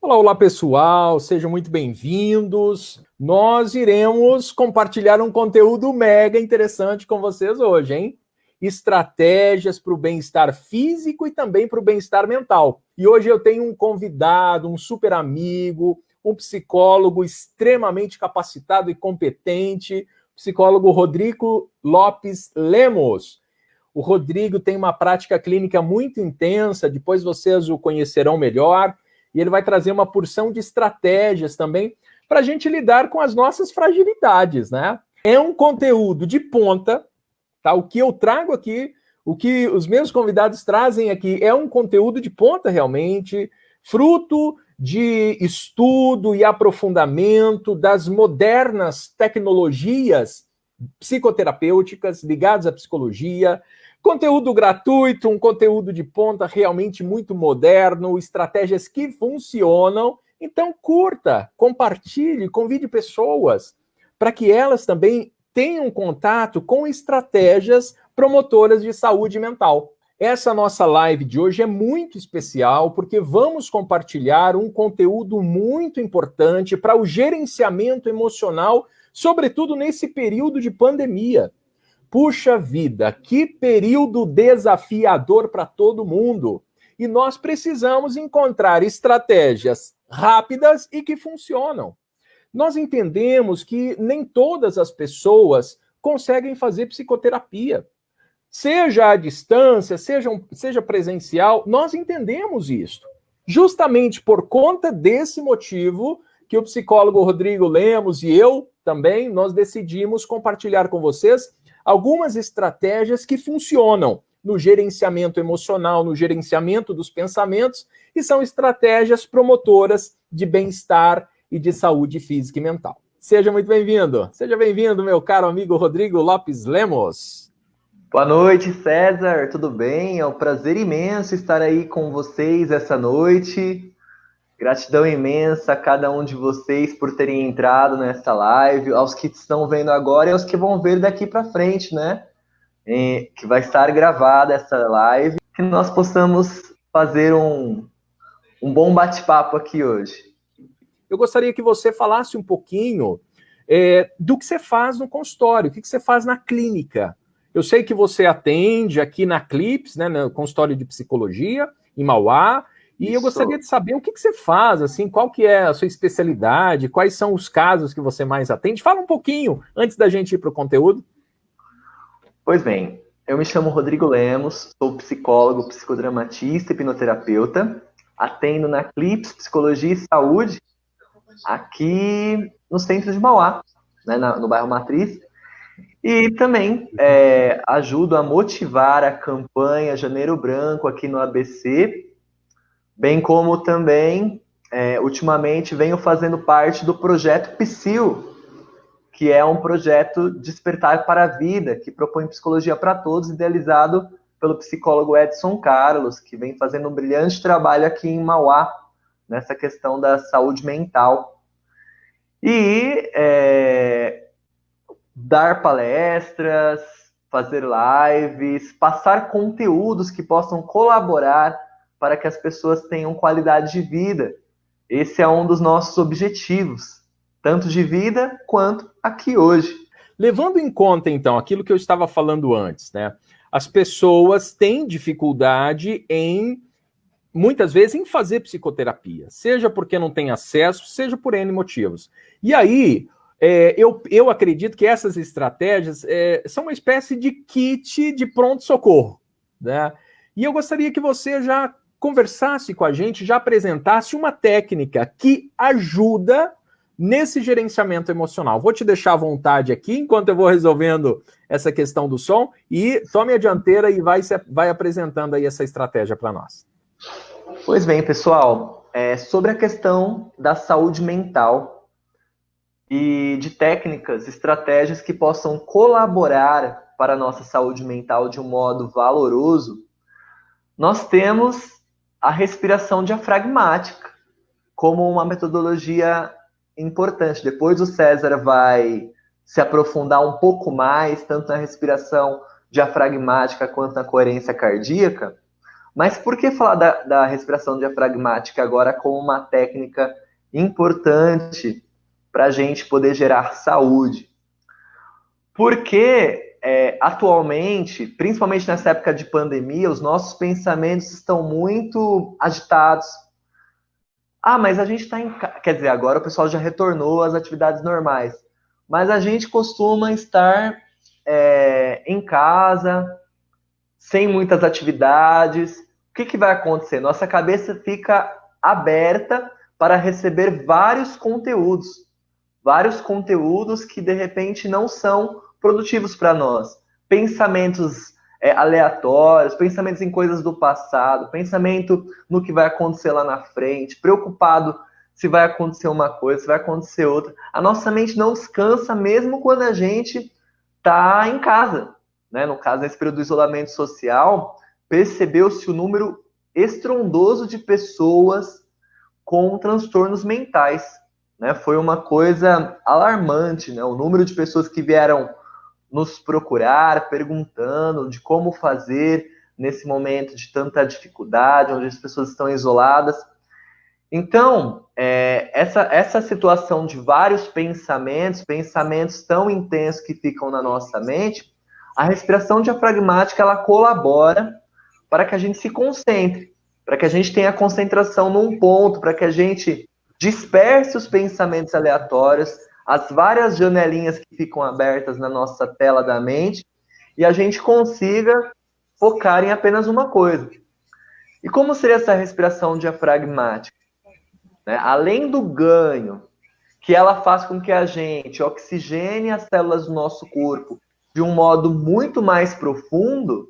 Olá, olá pessoal, sejam muito bem-vindos. Nós iremos compartilhar um conteúdo mega interessante com vocês hoje, hein? Estratégias para o bem-estar físico e também para o bem-estar mental. E hoje eu tenho um convidado, um super amigo, um psicólogo extremamente capacitado e competente, psicólogo Rodrigo Lopes Lemos. O Rodrigo tem uma prática clínica muito intensa, depois vocês o conhecerão melhor. E ele vai trazer uma porção de estratégias também para a gente lidar com as nossas fragilidades, né? É um conteúdo de ponta, tá? O que eu trago aqui, o que os meus convidados trazem aqui é um conteúdo de ponta realmente, fruto de estudo e aprofundamento das modernas tecnologias psicoterapêuticas ligadas à psicologia. Conteúdo gratuito, um conteúdo de ponta realmente muito moderno, estratégias que funcionam. Então curta, compartilhe, convide pessoas para que elas também tenham contato com estratégias promotoras de saúde mental. Essa nossa live de hoje é muito especial porque vamos compartilhar um conteúdo muito importante para o gerenciamento emocional, sobretudo nesse período de pandemia. Puxa vida, que período desafiador para todo mundo. E nós precisamos encontrar estratégias rápidas e que funcionam. Nós entendemos que nem todas as pessoas conseguem fazer psicoterapia. Seja à distância, seja presencial, nós entendemos isso. Justamente por conta desse motivo que o psicólogo Rodrigo Lemos e eu também, nós decidimos compartilhar com vocês algumas estratégias que funcionam no gerenciamento emocional, no gerenciamento dos pensamentos, e são estratégias promotoras de bem-estar e de saúde física e mental. Seja muito bem-vindo. Seja bem-vindo, meu caro amigo Rodrigo Lopes Lemos. Boa noite, César. Tudo bem? É um prazer imenso estar aí com vocês essa noite. Gratidão imensa a cada um de vocês por terem entrado nessa live, aos que estão vendo agora e aos que vão ver daqui para frente, né? Que vai estar gravada essa live, que nós possamos fazer um bom bate-papo aqui hoje. Eu gostaria que você falasse um pouquinho do que você faz no consultório, o que você faz na clínica. Eu sei que você atende aqui na Clips, né, no consultório de psicologia, em Mauá, e eu gostaria de saber o que você faz, assim, qual que é a sua especialidade, quais são os casos que você mais atende. Fala um pouquinho antes da gente ir para o conteúdo. Pois bem, eu me chamo Rodrigo Lemos, sou psicólogo, psicodramatista e hipnoterapeuta, atendo na Clips Psicologia e Saúde, aqui no centro de Mauá, né, no bairro Matriz, e também ajudo a motivar a campanha Janeiro Branco aqui no ABC, bem como também, ultimamente, venho fazendo parte do projeto Psil, que é um projeto Despertar para a Vida, que propõe psicologia para todos, idealizado pelo psicólogo Edson Carlos, que vem fazendo um brilhante trabalho aqui em Mauá, nessa questão da saúde mental. E dar palestras, fazer lives, passar conteúdos que possam colaborar para que as pessoas tenham qualidade de vida. Esse é um dos nossos objetivos, tanto de vida quanto aqui hoje. Levando em conta, então, aquilo que eu estava falando antes, né? As pessoas têm dificuldade muitas vezes, em fazer psicoterapia, seja porque não tem acesso, seja por N motivos. E aí, eu acredito que essas estratégias são uma espécie de kit de pronto-socorro, né? E eu gostaria que você já conversasse com a gente, já apresentasse uma técnica que ajuda nesse gerenciamento emocional. Vou te deixar à vontade aqui, enquanto eu vou resolvendo essa questão do som, e tome a dianteira e vai apresentando aí essa estratégia para nós. Pois bem, pessoal, sobre a questão da saúde mental e de técnicas, estratégias que possam colaborar para a nossa saúde mental de um modo valoroso, nós temos a respiração diafragmática como uma metodologia importante. Depois o César vai se aprofundar um pouco mais, tanto na respiração diafragmática quanto na coerência cardíaca, Mas por que falar da respiração diafragmática agora como uma técnica importante para a gente poder gerar saúde? Porque atualmente, principalmente nessa época de pandemia, os nossos pensamentos estão muito agitados. Ah, mas a gente está em casa. Quer dizer, agora o pessoal já retornou às atividades normais. Mas a gente costuma estar em casa, sem muitas atividades. O que vai acontecer? Nossa cabeça fica aberta para receber vários conteúdos que de repente não são produtivos para nós. Pensamentos aleatórios, pensamentos em coisas do passado, pensamento no que vai acontecer lá na frente, preocupado se vai acontecer uma coisa, se vai acontecer outra. A nossa mente não descansa mesmo quando a gente está em casa. Né? No caso, nesse período do isolamento social, percebeu-se o número estrondoso de pessoas com transtornos mentais. Né? Foi uma coisa alarmante, né? O número de pessoas que vieram nos procurar, perguntando de como fazer nesse momento de tanta dificuldade, onde as pessoas estão isoladas. Então, essa situação de vários pensamentos tão intensos que ficam na nossa mente, a respiração diafragmática ela colabora para que a gente se concentre, para que a gente tenha concentração num ponto, para que a gente disperse os pensamentos aleatórios, as várias janelinhas que ficam abertas na nossa tela da mente, e a gente consiga focar em apenas uma coisa. E como seria essa respiração diafragmática? Né? Além do ganho que ela faz com que a gente oxigene as células do nosso corpo de um modo muito mais profundo,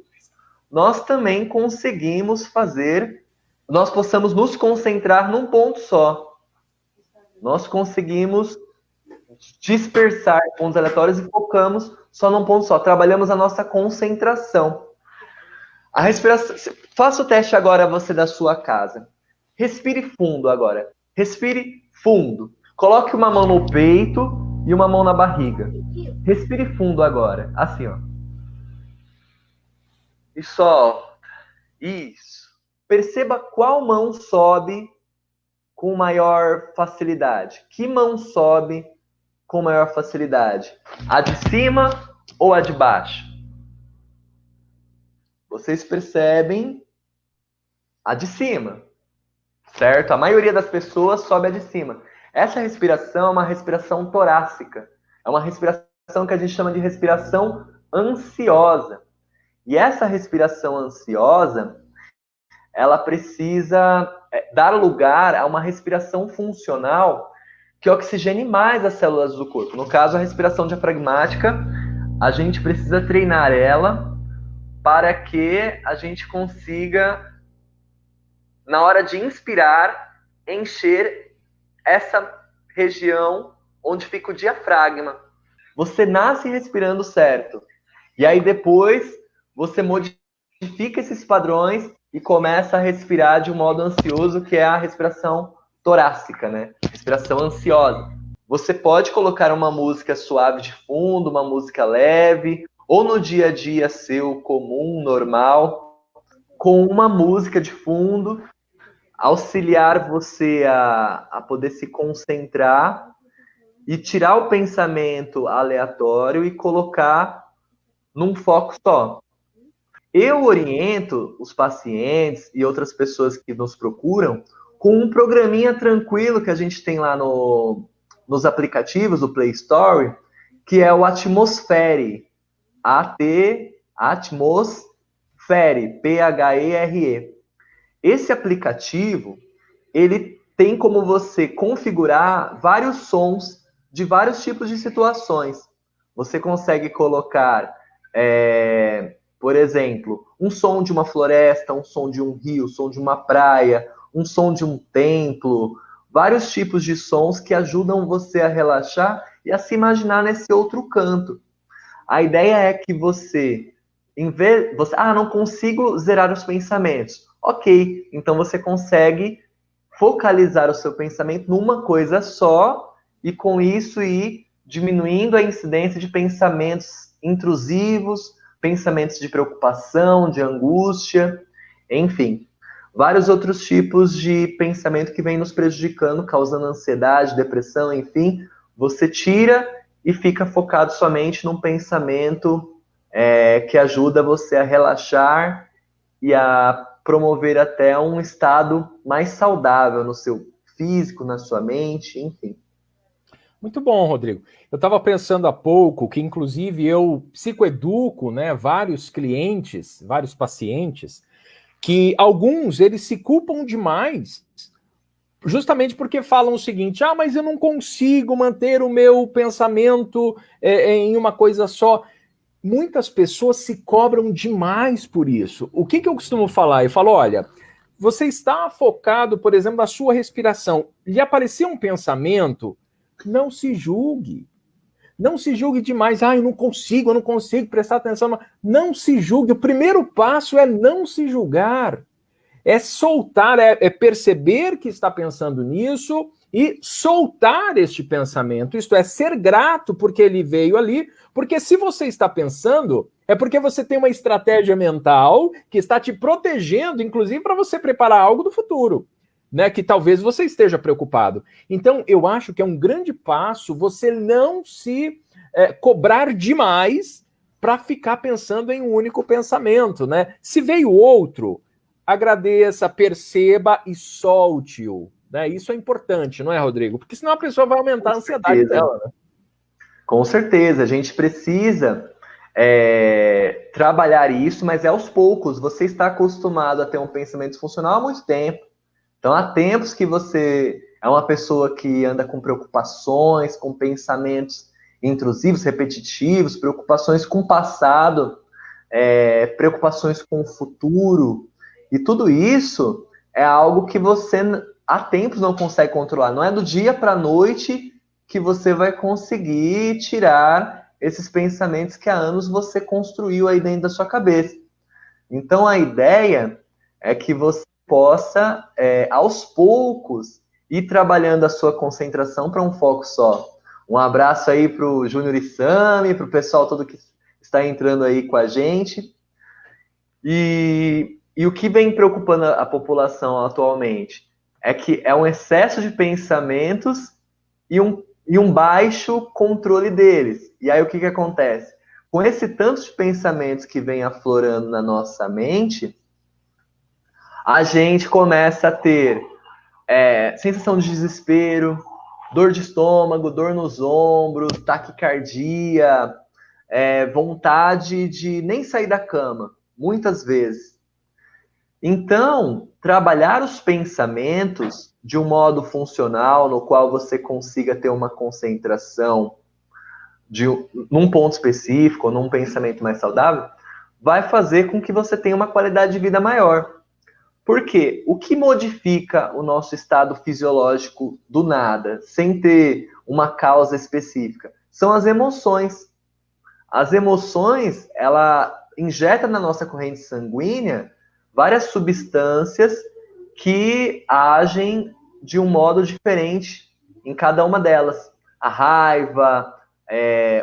nós também conseguimos nós possamos nos concentrar num ponto só. Nós conseguimos dispersar pontos aleatórios e focamos só num ponto só. Trabalhamos a nossa concentração. A respiração. Faça o teste agora você da sua casa. Respire fundo agora. Respire fundo. Coloque uma mão no peito e uma mão na barriga. Respire fundo agora. Assim, ó. E solta. Isso. Perceba qual mão sobe com maior facilidade. Que mão sobe com maior facilidade? A de cima ou a de baixo? Vocês percebem a de cima, certo? A maioria das pessoas sobe a de cima. Essa respiração é uma respiração torácica. É uma respiração que a gente chama de respiração ansiosa. E essa respiração ansiosa, ela precisa dar lugar a uma respiração funcional que oxigene mais as células do corpo. No caso, a respiração diafragmática, a gente precisa treinar ela para que a gente consiga, na hora de inspirar, encher essa região onde fica o diafragma. Você nasce respirando certo. E aí depois você modifica esses padrões e começa a respirar de um modo ansioso, que é a respiração torácica, né? Respiração ansiosa. Você pode colocar uma música suave de fundo, uma música leve, ou no dia a dia seu, comum, normal, com uma música de fundo, auxiliar você a poder se concentrar e tirar o pensamento aleatório e colocar num foco só. Eu oriento os pacientes e outras pessoas que nos procuram com um programinha tranquilo que a gente tem lá nos aplicativos do Play Store, que é o Atmosfere. Atmosfere, P-H-E-R-E. Esse aplicativo, ele tem como você configurar vários sons de vários tipos de situações. Você consegue colocar, por exemplo, um som de uma floresta, um som de um rio, um som de uma praia, um som de um templo, vários tipos de sons que ajudam você a relaxar e a se imaginar nesse outro canto. A ideia é que você, não consigo zerar os pensamentos. Ok, então você consegue focalizar o seu pensamento numa coisa só e com isso ir diminuindo a incidência de pensamentos intrusivos, pensamentos de preocupação, de angústia. enfim. Vários outros tipos de pensamento que vem nos prejudicando, causando ansiedade, depressão, enfim. Você tira e fica focado somente num pensamento que ajuda você a relaxar e a promover até um estado mais saudável no seu físico, na sua mente, enfim. Muito bom, Rodrigo. Eu estava pensando há pouco que, inclusive, eu psicoeduco, né, vários clientes, vários pacientes, que alguns eles se culpam demais, justamente porque falam o seguinte: ah, mas eu não consigo manter o meu pensamento em uma coisa só. Muitas pessoas se cobram demais por isso. O que eu costumo falar? Eu falo, olha, você está focado, por exemplo, na sua respiração. Lhe apareceu um pensamento, não se julgue. Não se julgue demais. Ah, eu não consigo prestar atenção. Não se julgue. O primeiro passo é não se julgar. É soltar, é perceber que está pensando nisso e soltar este pensamento. Isto é, ser grato porque ele veio ali. Porque se você está pensando, é porque você tem uma estratégia mental que está te protegendo, inclusive para você preparar algo do futuro, né, que talvez você esteja preocupado. Então, eu acho que é um grande passo você não se cobrar demais para ficar pensando em um único pensamento, né? Se veio outro, agradeça, perceba e solte-o. Né? Isso é importante, não é, Rodrigo? Porque senão a pessoa vai aumentar a ansiedade dela. Né? Com certeza, a gente precisa trabalhar isso, mas é aos poucos. Você está acostumado a ter um pensamento funcional há muito tempo. Então, há tempos que você é uma pessoa que anda com preocupações, com pensamentos intrusivos, repetitivos, preocupações com o passado, preocupações com o futuro. E tudo isso é algo que você, há tempos, não consegue controlar. Não é do dia para a noite que você vai conseguir tirar esses pensamentos que há anos você construiu aí dentro da sua cabeça. Então, a ideia é que você possa, aos poucos, ir trabalhando a sua concentração para um foco só. Um abraço aí para o Júnior Isami, para o pessoal todo que está entrando aí com a gente. E o que vem preocupando a população atualmente é que é um excesso de pensamentos e um baixo controle deles. E aí o que acontece? Com esse tanto de pensamentos que vem aflorando na nossa mente, a gente começa a ter sensação de desespero, dor de estômago, dor nos ombros, taquicardia, vontade de nem sair da cama, muitas vezes. Então, trabalhar os pensamentos de um modo funcional, no qual você consiga ter uma concentração num ponto específico, ou num pensamento mais saudável, vai fazer com que você tenha uma qualidade de vida maior. Por quê? O que modifica o nosso estado fisiológico do nada, sem ter uma causa específica? São as emoções. As emoções, ela injeta na nossa corrente sanguínea várias substâncias que agem de um modo diferente em cada uma delas. A raiva,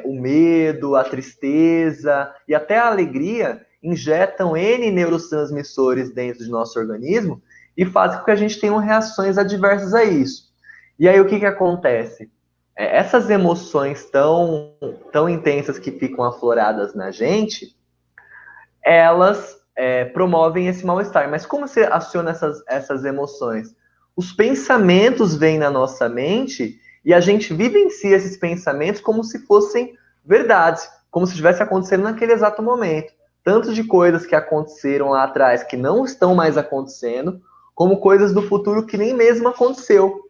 o medo, a tristeza e até a alegria injetam N neurotransmissores dentro do nosso organismo e fazem com que a gente tenha reações adversas a isso. E aí o que acontece? Essas emoções tão intensas que ficam afloradas na gente, elas promovem esse mal-estar. Mas como você aciona essas emoções? Os pensamentos vêm na nossa mente e a gente vivencia esses pensamentos como se fossem verdades, como se estivesse acontecendo naquele exato momento. Tanto de coisas que aconteceram lá atrás que não estão mais acontecendo, como coisas do futuro que nem mesmo aconteceu.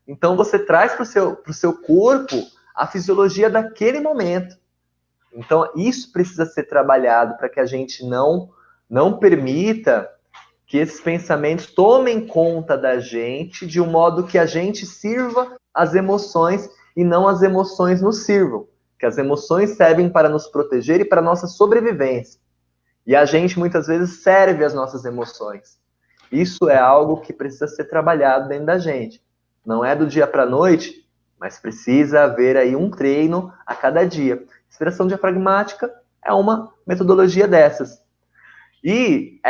Então você traz para o seu corpo a fisiologia daquele momento. Então isso precisa ser trabalhado para que a gente não permita que esses pensamentos tomem conta da gente de um modo que a gente sirva as emoções e não as emoções nos sirvam. Que as emoções servem para nos proteger e para a nossa sobrevivência. E a gente, muitas vezes, serve as nossas emoções. Isso é algo que precisa ser trabalhado dentro da gente. Não é do dia para a noite, mas precisa haver aí um treino a cada dia. Respiração diafragmática é uma metodologia dessas. E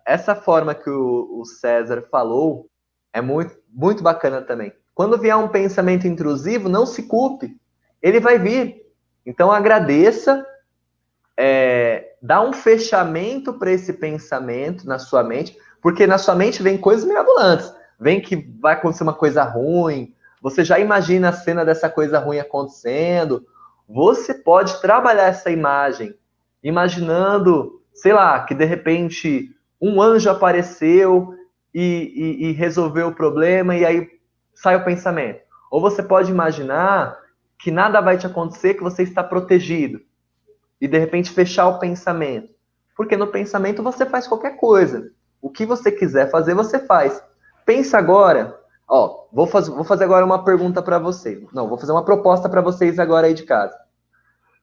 essa forma que o César falou é muito, muito bacana também. Quando vier um pensamento intrusivo, não se culpe. Ele vai vir. Então agradeça, dá um fechamento para esse pensamento na sua mente, porque na sua mente vem coisas mirabolantes. Vem que vai acontecer uma coisa ruim, você já imagina a cena dessa coisa ruim acontecendo. Você pode trabalhar essa imagem, imaginando, sei lá, que de repente um anjo apareceu e resolveu o problema, e aí sai o pensamento. Ou você pode imaginar que nada vai te acontecer, que você está protegido. E de repente fechar o pensamento. Porque no pensamento você faz qualquer coisa. O que você quiser fazer, você faz. Pensa agora, vou fazer agora uma pergunta para vocês. Não, vou fazer uma proposta para vocês agora aí de casa.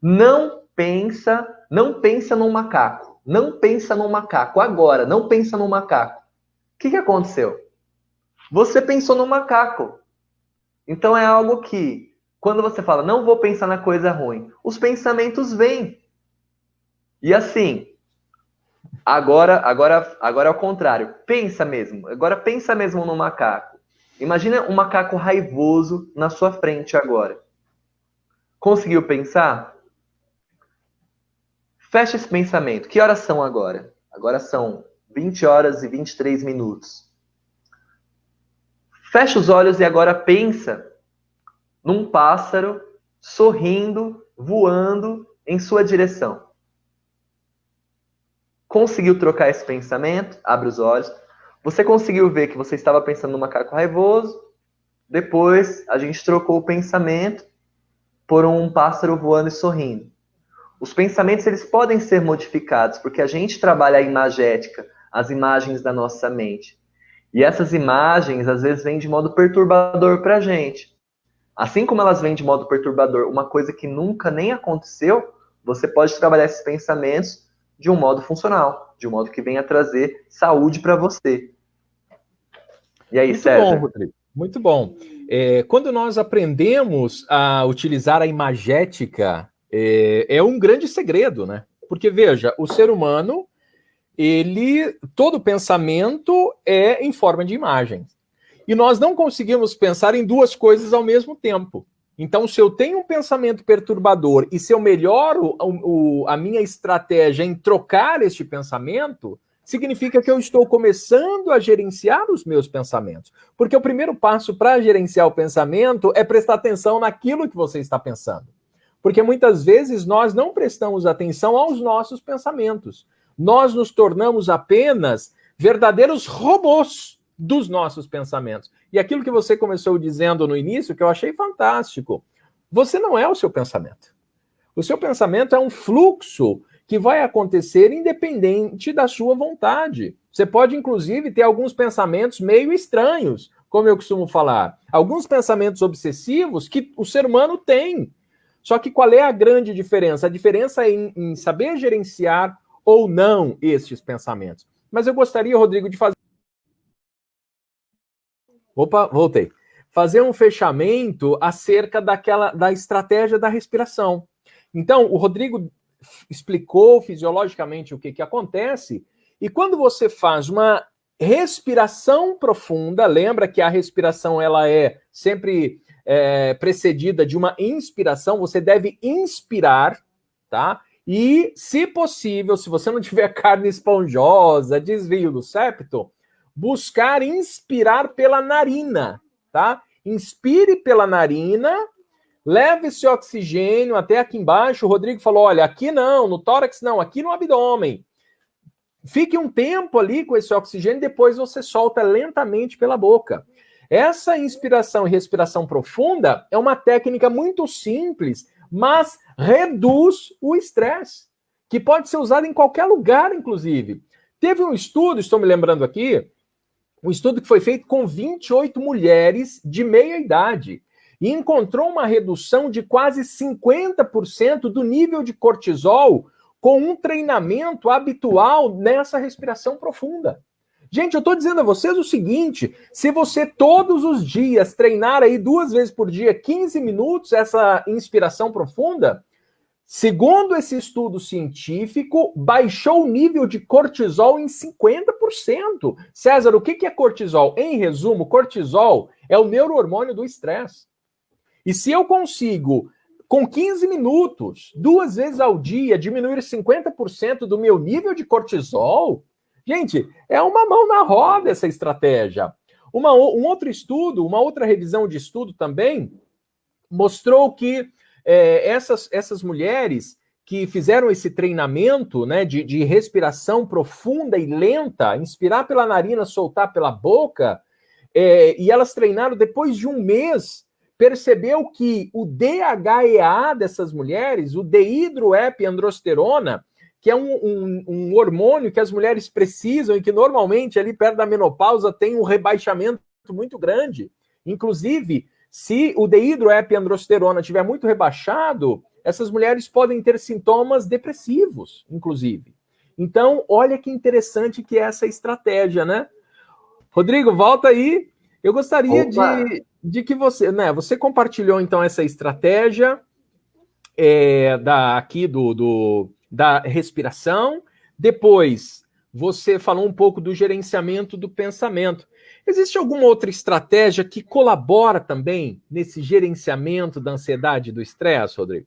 Não pensa num macaco. Não pensa num macaco agora, não pensa num macaco. O que aconteceu? Você pensou num macaco. Então é algo que, quando você fala, não vou pensar na coisa ruim, os pensamentos vêm. E assim, agora é o contrário. Pensa mesmo. Agora pensa mesmo no macaco. Imagina um macaco raivoso na sua frente agora. Conseguiu pensar? Fecha esse pensamento. Que horas são agora? Agora são 20 horas e 23 minutos. Fecha os olhos e agora pensa num pássaro sorrindo, voando em sua direção. Conseguiu trocar esse pensamento? Abre os olhos. Você conseguiu ver que você estava pensando no macaco raivoso. Depois, a gente trocou o pensamento por um pássaro voando e sorrindo. Os pensamentos, eles podem ser modificados, porque a gente trabalha a imagética, as imagens da nossa mente. E essas imagens, às vezes, vêm de modo perturbador para a gente. Assim como elas vêm de modo perturbador, uma coisa que nunca nem aconteceu, você pode trabalhar esses pensamentos de um modo funcional, de um modo que venha trazer saúde para você. E aí, César? Muito bom, Rodrigo. Muito bom. Quando nós aprendemos a utilizar a imagética, é um grande segredo, né? Porque, veja, o ser humano, todo pensamento é em forma de imagem. E nós não conseguimos pensar em duas coisas ao mesmo tempo. Então, se eu tenho um pensamento perturbador e se eu melhoro a minha estratégia em trocar este pensamento, significa que eu estou começando a gerenciar os meus pensamentos. Porque o primeiro passo para gerenciar o pensamento é prestar atenção naquilo que você está pensando. Porque muitas vezes nós não prestamos atenção aos nossos pensamentos. Nós nos tornamos apenas verdadeiros robôs dos nossos pensamentos. E aquilo que você começou dizendo no início, que eu achei fantástico, você não é o seu pensamento. O seu pensamento é um fluxo que vai acontecer independente da sua vontade. Você pode, inclusive, ter alguns pensamentos meio estranhos, como eu costumo falar. Alguns pensamentos obsessivos que o ser humano tem. Só que qual é a grande diferença? A diferença é em saber gerenciar ou não estes pensamentos. Mas eu gostaria, Rodrigo, de fazer... Opa, voltei. Fazer um fechamento acerca da estratégia da respiração. Então, o Rodrigo explicou fisiologicamente o que acontece, e quando você faz uma respiração profunda, lembra que a respiração ela é sempre precedida de uma inspiração, você deve inspirar, tá? E, se possível, se você não tiver carne esponjosa, desvio do septo, buscar inspirar pela narina, tá? Inspire pela narina, leve esse oxigênio até aqui embaixo. O Rodrigo falou, olha, aqui não, no tórax não, aqui no abdômen. Fique um tempo ali com esse oxigênio, depois você solta lentamente pela boca. Essa inspiração e respiração profunda é uma técnica muito simples, mas reduz o estresse, que pode ser usado em qualquer lugar, inclusive. Teve um estudo, estou me lembrando aqui, um estudo que foi feito com 28 mulheres de meia idade e encontrou uma redução de quase 50% do nível de cortisol com um treinamento habitual nessa respiração profunda. Gente, eu estou dizendo a vocês o seguinte, se você todos os dias treinar aí 2 vezes por dia, 15 minutos, essa inspiração profunda, Segundo esse estudo científico, baixou o nível de cortisol em 50%. César, o que é cortisol? Em resumo, cortisol é o neurohormônio do estresse. E se eu consigo, com 15 minutos, 2 vezes ao dia, diminuir 50% do meu nível de cortisol, gente, é uma mão na roda essa estratégia. Um outro estudo, uma outra revisão de estudo também, mostrou que essas mulheres que fizeram esse treinamento, né, de respiração profunda e lenta, inspirar pela narina, soltar pela boca, e elas treinaram depois de um mês, percebeu que o DHEA dessas mulheres, o dehidroepiandrosterona, que é um hormônio que as mulheres precisam e que normalmente ali perto da menopausa tem um rebaixamento muito grande. Inclusive, se o dehidroepiandrosterona estiver muito rebaixado, essas mulheres podem ter sintomas depressivos, inclusive. Então, olha que interessante que é essa estratégia, né? Rodrigo, volta aí. Eu gostaria de que você, né? Você compartilhou então essa estratégia da respiração. Depois, você falou um pouco do gerenciamento do pensamento. Existe alguma outra estratégia que colabora também nesse gerenciamento da ansiedade e do estresse, Rodrigo?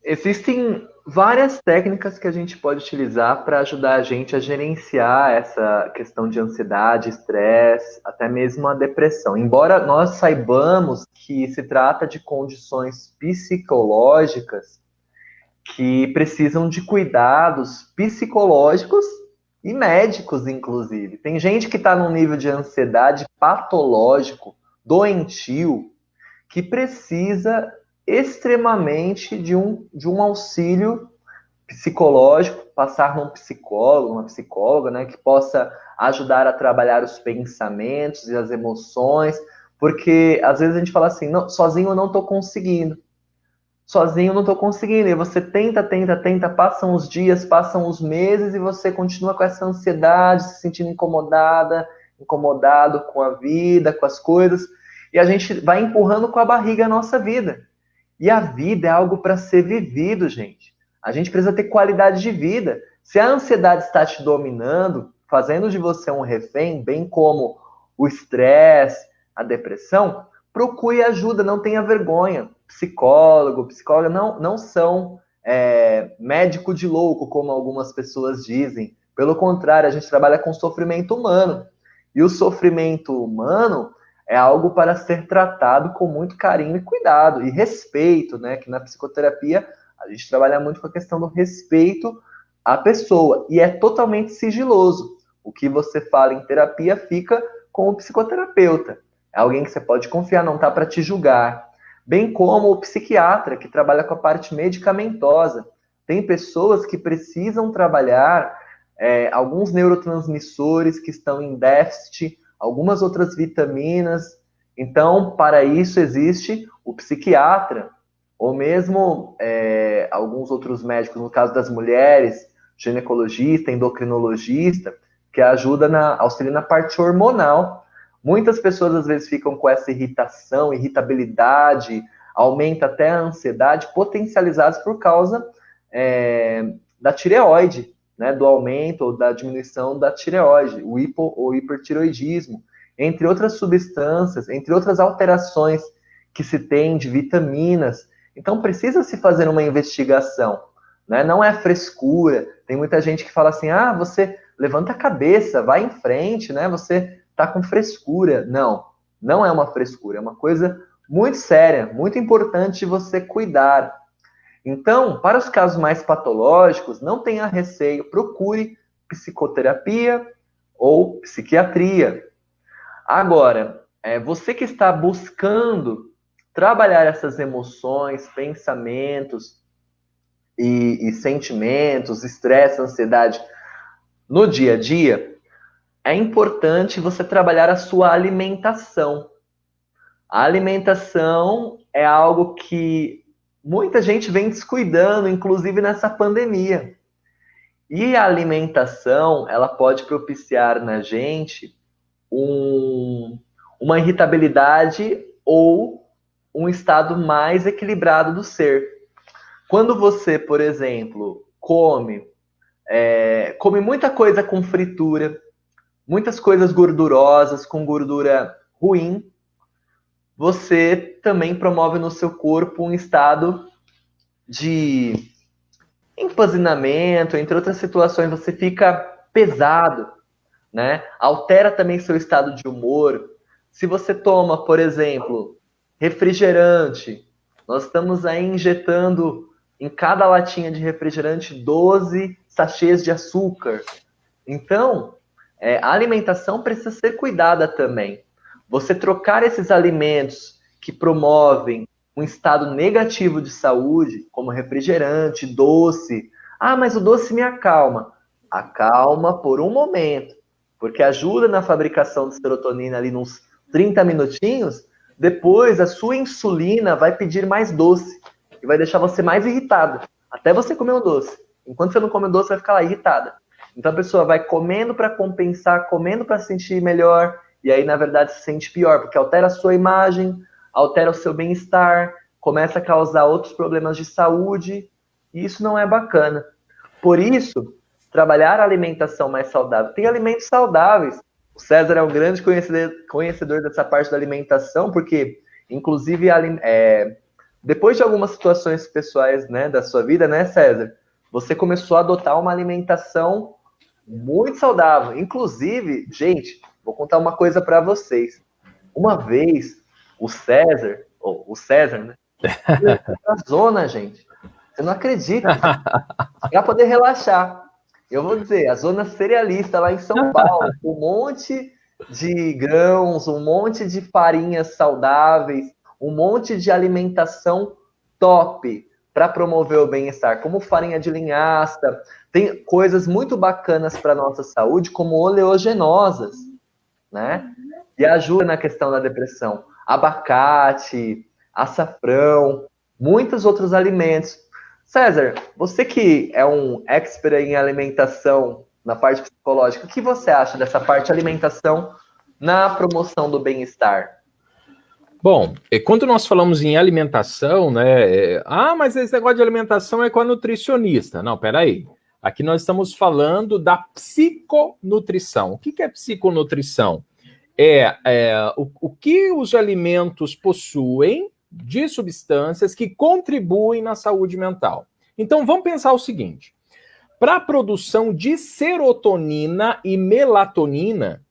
Existem várias técnicas que a gente pode utilizar para ajudar a gente a gerenciar essa questão de ansiedade, estresse, até mesmo a depressão. Embora nós saibamos que se trata de condições psicológicas que precisam de cuidados psicológicos e médicos, inclusive. Tem gente que está num nível de ansiedade patológico, doentio, que precisa extremamente de um auxílio psicológico, passar num psicólogo, uma psicóloga, né, que possa ajudar a trabalhar os pensamentos e as emoções, porque às vezes a gente fala assim, não, sozinho eu não estou conseguindo. Sozinho eu não estou conseguindo. E você tenta, passam os dias, passam os meses e você continua com essa ansiedade, se sentindo incomodado com a vida, com as coisas. E a gente vai empurrando com a barriga a nossa vida. E a vida é algo para ser vivido, gente. A gente precisa ter qualidade de vida. Se a ansiedade está te dominando, fazendo de você um refém, bem como o estresse, a depressão, procure ajuda, não tenha vergonha. Psicólogo, psicóloga não são médico de louco, como algumas pessoas dizem. Pelo contrário, a gente trabalha com sofrimento humano. E o sofrimento humano é algo para ser tratado com muito carinho e cuidado, e respeito, né? Que na psicoterapia a gente trabalha muito com a questão do respeito à pessoa, e é totalmente sigiloso. O que você fala em terapia fica com o psicoterapeuta. É alguém que você pode confiar, não está para te julgar. Bem como o psiquiatra, que trabalha com a parte medicamentosa. Tem pessoas que precisam trabalhar alguns neurotransmissores que estão em déficit, algumas outras vitaminas. Então, para isso existe o psiquiatra, ou mesmo alguns outros médicos, no caso das mulheres, ginecologista, endocrinologista, que auxilia na parte hormonal. Muitas pessoas às vezes ficam com essa irritação, irritabilidade, aumenta até a ansiedade, potencializadas por causa da tireoide, né, do aumento ou da diminuição da tireoide, o hipo ou hipertireoidismo, entre outras substâncias, entre outras alterações que se tem de vitaminas. Então precisa se fazer uma investigação, né? Não é frescura. Tem muita gente que fala assim, você levanta a cabeça, vai em frente, né? Você tá com frescura. Não é uma frescura, é uma coisa muito séria, muito importante de você cuidar. Então, para os casos mais patológicos, não tenha receio, procure psicoterapia ou psiquiatria. Agora, você que está buscando trabalhar essas emoções, pensamentos e sentimentos, estresse, ansiedade no dia a dia, é importante você trabalhar a sua alimentação. A alimentação é algo que muita gente vem descuidando, inclusive nessa pandemia. E a alimentação, ela pode propiciar na gente uma irritabilidade ou um estado mais equilibrado do ser. Quando você, por exemplo, come muita coisa com fritura, muitas coisas gordurosas, com gordura ruim, você também promove no seu corpo um estado de empanzinamento, entre outras situações, você fica pesado, né? Altera também seu estado de humor. Se você toma, por exemplo, refrigerante, nós estamos aí injetando em cada latinha de refrigerante 12 sachês de açúcar. Então, a alimentação precisa ser cuidada também. Você trocar esses alimentos que promovem um estado negativo de saúde, como refrigerante, doce. Ah, mas o doce me acalma. Acalma por um momento, porque ajuda na fabricação de serotonina ali nos 30 minutinhos. Depois, a sua insulina vai pedir mais doce e vai deixar você mais irritado, até você comer o doce. Enquanto você não come o doce, vai ficar lá irritada. Então a pessoa vai comendo para compensar, comendo para se sentir melhor, e aí, na verdade, se sente pior, porque altera a sua imagem, altera o seu bem-estar, começa a causar outros problemas de saúde, e isso não é bacana. Por isso, trabalhar a alimentação mais saudável. Tem alimentos saudáveis. O César é um grande conhecedor dessa parte da alimentação, porque, inclusive, depois de algumas situações pessoais, né, da sua vida, né, César, você começou a adotar uma alimentação muito saudável. Inclusive, gente, vou contar uma coisa para vocês. Uma vez, o César, né? Ele foi pra zona, gente. Você não acredita. Para poder relaxar. Eu vou dizer, a zona cerealista lá em São Paulo, um monte de grãos, um monte de farinhas saudáveis, um monte de alimentação top para promover o bem-estar, como farinha de linhaça. Tem coisas muito bacanas para a nossa saúde, como oleaginosas, né? E ajuda na questão da depressão. Abacate, açafrão, muitos outros alimentos. César, você que é um expert em alimentação na parte psicológica, o que você acha dessa parte de alimentação na promoção do bem-estar? Bom, quando nós falamos em alimentação, né? Mas esse negócio de alimentação é com a nutricionista. Não, peraí. Aqui nós estamos falando da psiconutrição. O que é psiconutrição? O que os alimentos possuem de substâncias que contribuem na saúde mental. Então, vamos pensar o seguinte. Para a produção de serotonina e melatonina,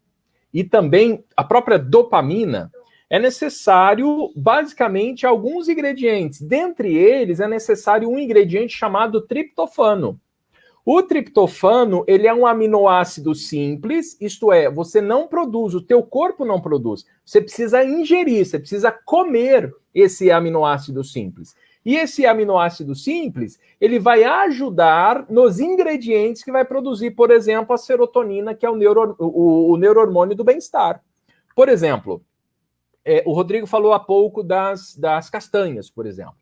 e também a própria dopamina, é necessário, basicamente, alguns ingredientes. Dentre eles, é necessário um ingrediente chamado triptofano. O triptofano, ele é um aminoácido simples, isto é, você não produz, o teu corpo não produz. Você precisa ingerir, você precisa comer esse aminoácido simples. E esse aminoácido simples, ele vai ajudar nos ingredientes que vai produzir, por exemplo, a serotonina, que é o neurohormônio do bem-estar. Por exemplo, o Rodrigo falou há pouco das castanhas, por exemplo.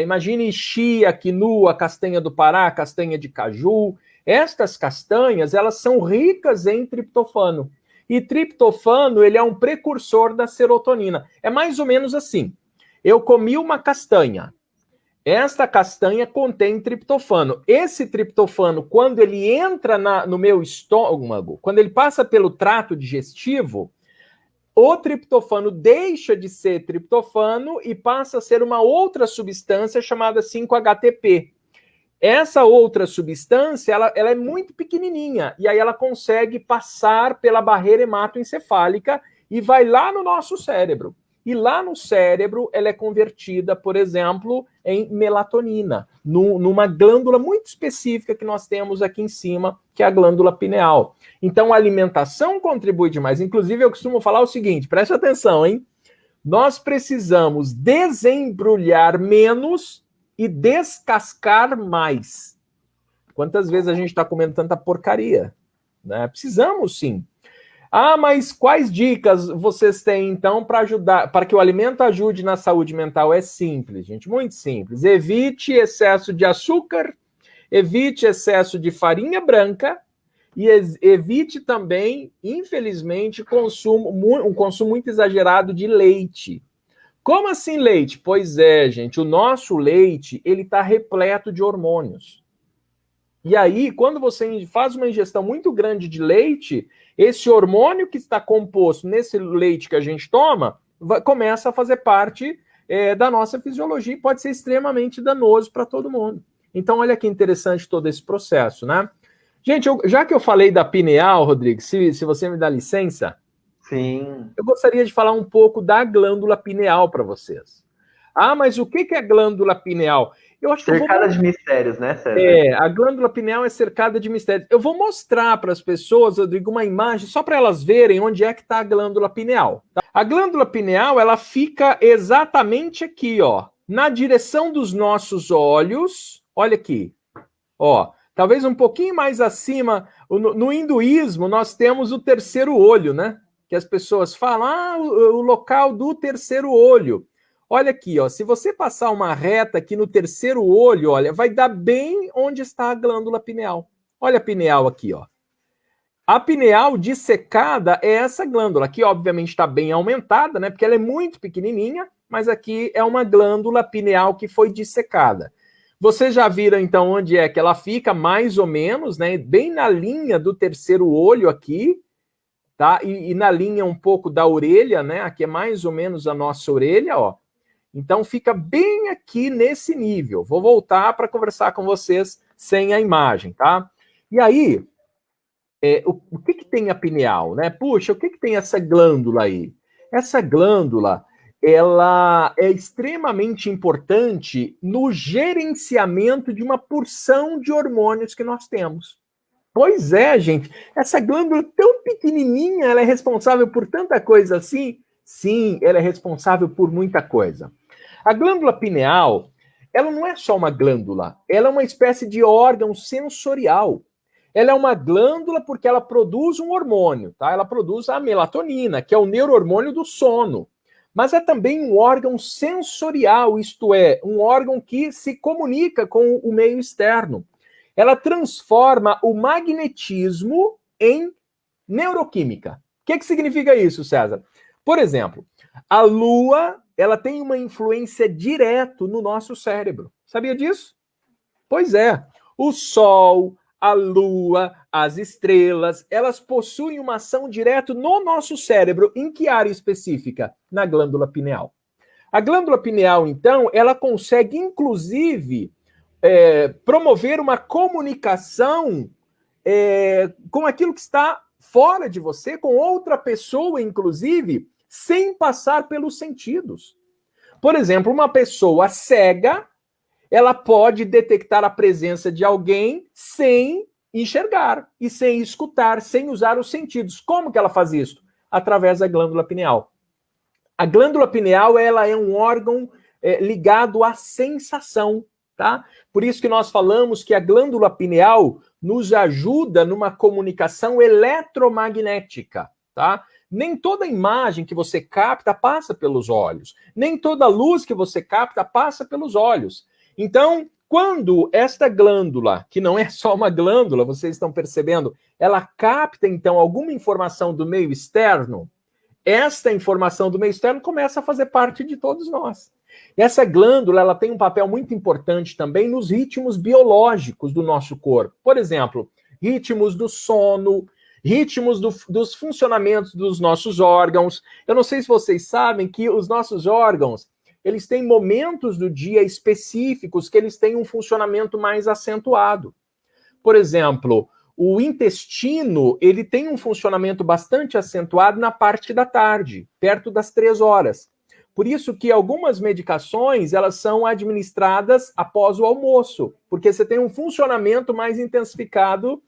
Imagine chia, quinua, castanha do Pará, castanha de caju. Estas castanhas, elas são ricas em triptofano. E triptofano, ele é um precursor da serotonina. É mais ou menos assim. Eu comi uma castanha. Esta castanha contém triptofano. Esse triptofano, quando ele entra no meu estômago, quando ele passa pelo trato digestivo, o triptofano deixa de ser triptofano e passa a ser uma outra substância chamada 5-HTP. Essa outra substância, ela é muito pequenininha, e aí ela consegue passar pela barreira hematoencefálica e vai lá no nosso cérebro. E lá no cérebro, ela é convertida, por exemplo, em melatonina, numa glândula muito específica que nós temos aqui em cima, que é a glândula pineal. Então, a alimentação contribui demais. Inclusive, eu costumo falar o seguinte, preste atenção, hein? Nós precisamos desembrulhar menos e descascar mais. Quantas vezes a gente está comendo tanta porcaria? Né? Precisamos, sim. Mas quais dicas vocês têm, então, para ajudar, para que o alimento ajude na saúde mental? É simples, gente, muito simples. Evite excesso de açúcar, evite excesso de farinha branca e evite também, infelizmente, um consumo muito exagerado de leite. Como assim leite? Pois é, gente, o nosso leite, ele está repleto de hormônios. E aí, quando você faz uma ingestão muito grande de leite, esse hormônio que está composto nesse leite que a gente toma, começa a fazer parte da nossa fisiologia e pode ser extremamente danoso para todo mundo. Então, olha que interessante todo esse processo, né? Gente, já que eu falei da pineal, Rodrigo, se você me dá licença, Sim. eu gostaria de falar um pouco da glândula pineal para vocês. Ah, mas o que é a glândula pineal? Eu acho Cercada de mistérios, né, César? a glândula pineal é cercada de mistérios. Eu vou mostrar para as pessoas, Rodrigo, uma imagem só para elas verem onde é que está a glândula pineal. Tá? A glândula pineal, ela fica exatamente aqui, ó, na direção dos nossos olhos. Olha aqui, ó, talvez um pouquinho mais acima. No hinduísmo, nós temos o terceiro olho, né? Que as pessoas falam, o local do terceiro olho. Olha aqui, ó, se você passar uma reta aqui no terceiro olho, olha, vai dar bem onde está a glândula pineal. Olha a pineal aqui, ó. A pineal dissecada é essa glândula. Aqui, obviamente, está bem aumentada, né? Porque ela é muito pequenininha, mas aqui é uma glândula pineal que foi dissecada. Vocês já viram, então, onde é que ela fica, mais ou menos, né? Bem na linha do terceiro olho aqui, tá? E na linha um pouco da orelha, né? Aqui é mais ou menos a nossa orelha, ó. Então, fica bem aqui nesse nível. Vou voltar para conversar com vocês sem a imagem, tá? E aí, o que tem a pineal, né? Puxa, o que tem essa glândula aí? Essa glândula, ela é extremamente importante no gerenciamento de uma porção de hormônios que nós temos. Pois é, gente. Essa glândula tão pequenininha, ela é responsável por tanta coisa assim? Sim, ela é responsável por muita coisa. A glândula pineal, ela não é só uma glândula, ela é uma espécie de órgão sensorial. Ela é uma glândula porque ela produz um hormônio, tá? Ela produz a melatonina, que é o neurohormônio do sono. Mas é também um órgão sensorial, isto é, um órgão que se comunica com o meio externo. Ela transforma o magnetismo em neuroquímica. O que significa isso, César? Por exemplo, a Lua, ela tem uma influência direta no nosso cérebro. Sabia disso? Pois é. O Sol, a Lua, as estrelas, elas possuem uma ação direta no nosso cérebro. Em que área específica? Na glândula pineal. A glândula pineal, então, ela consegue, inclusive, promover uma comunicação com aquilo que está fora de você, com outra pessoa, inclusive, sem passar pelos sentidos. Por exemplo, uma pessoa cega, ela pode detectar a presença de alguém sem enxergar e sem escutar, sem usar os sentidos. Como que ela faz isso? Através da glândula pineal. A glândula pineal, ela é um órgão ligado à sensação, tá? Por isso que nós falamos que a glândula pineal nos ajuda numa comunicação eletromagnética, tá? Nem toda imagem que você capta passa pelos olhos. Nem toda luz que você capta passa pelos olhos. Então, quando esta glândula, que não é só uma glândula, vocês estão percebendo, ela capta, então, alguma informação do meio externo, esta informação do meio externo começa a fazer parte de todos nós. E essa glândula, ela tem um papel muito importante também nos ritmos biológicos do nosso corpo. Por exemplo, ritmos do sono, ritmos dos funcionamentos dos nossos órgãos. Eu não sei se vocês sabem que os nossos órgãos, eles têm momentos do dia específicos que eles têm um funcionamento mais acentuado. Por exemplo, o intestino, ele tem um funcionamento bastante acentuado na parte da tarde, perto das 3 horas. Por isso que algumas medicações, elas são administradas após o almoço, porque você tem um funcionamento mais intensificado